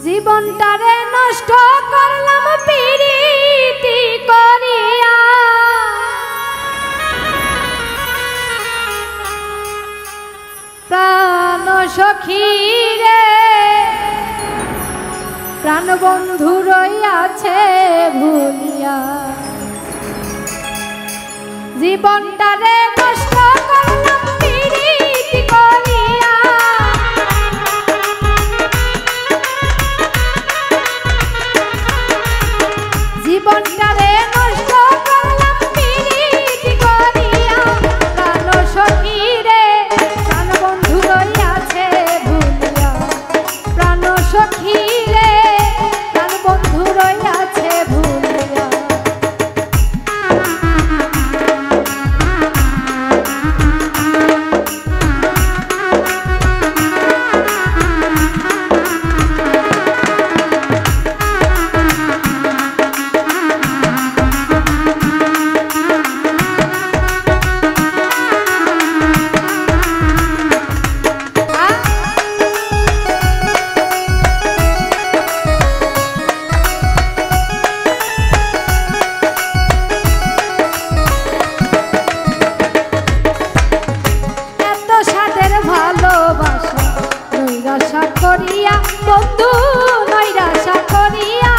জীবনটারে নষ্ট করলাম পিরিতি করিয়া, প্রাণ সখী রে প্রাণ বন্ধু রইয়াছে ভুলিয়া। জীবনটারে নষ্ট করলাম পিরিতি করিয়া, জীবনটারে নষ্ট করলাম পিরিতি করিয়া, প্রাণ সখী রে প্রাণ বন্ধু রইয়াছে ভুলিয়া, প্রাণ সখী রে প্রাণ বন্ধু রইয়াছে ভুলিয়া। ভালোবাসা নৈরাশা করিয়া বন্ধু নৈরাশা করিয়া,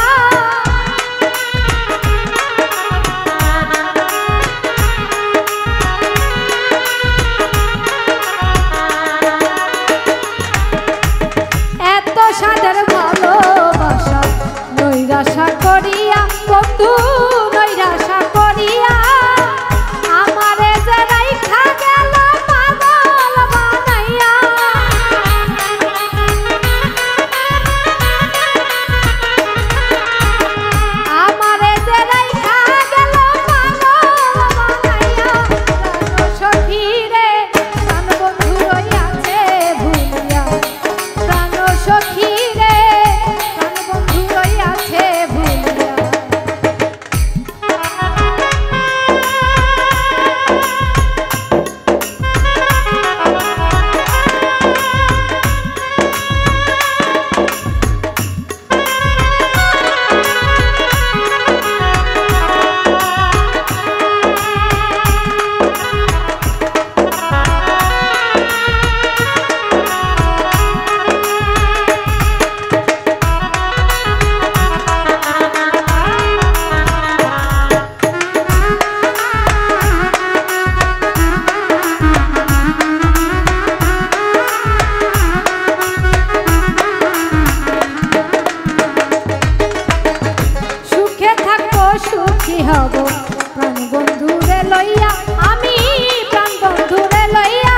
এত সাদের ভালোবাসা নৈরাশা করিয়া বন্ধু নৈরাশা করিয়া, আমারে যে রাইখা গেল পাগল বানাইয়া, আমারে যে রাইখা গেল পাগল বানাইয়া, প্রাণ সখী রে প্রাণ বন্ধু রইয়াছে ভুলিয়া, প্রাণ সখী রে প্রাণ বন্ধু রইয়াছে ভুলিয়া। সুখী হব প্রাণ বন্ধুরে লইয়া, আমি প্রাণ বন্ধুরে লইয়া,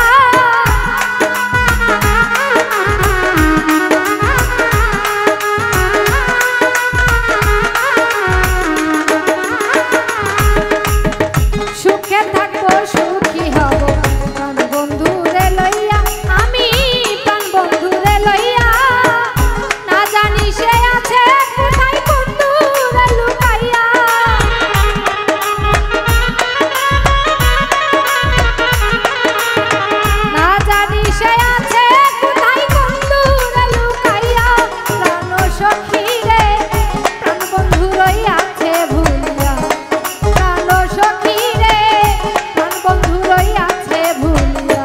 সুখে থাকবো সুখী হব প্রাণ বন্ধুরে লইয়া, আমি প্রাণ বন্ধুরে লইয়া। না জানি সে আছে কোথায় কোন দূরে লুকাইয়া, না জানি সে আছে কোথায় কোন দূরে লুকাইয়া, প্রাণ সখী রে প্রাণ বন্ধু রইয়াছে ভুলিয়া, প্রাণ সখী রে প্রাণ বন্ধু রইয়াছে ভুলিয়া।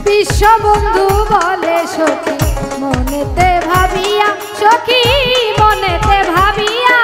বিশ্ববন্ধু বলে সখী মনেতে ভাবিয়া, সখী মনেতে ভাবিয়া,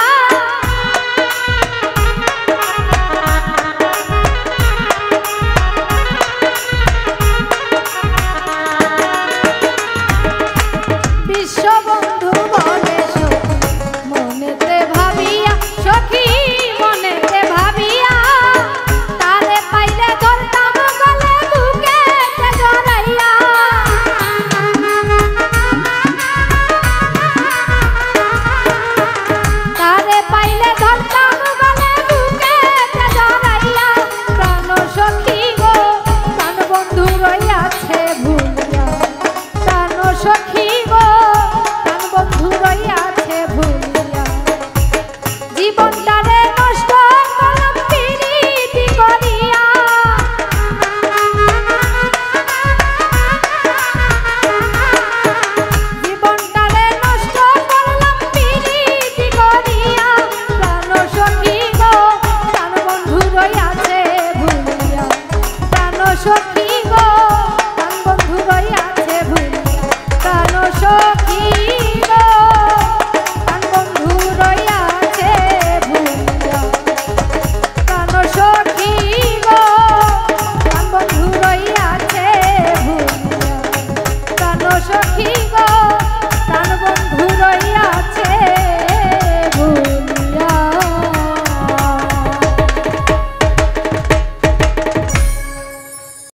সখী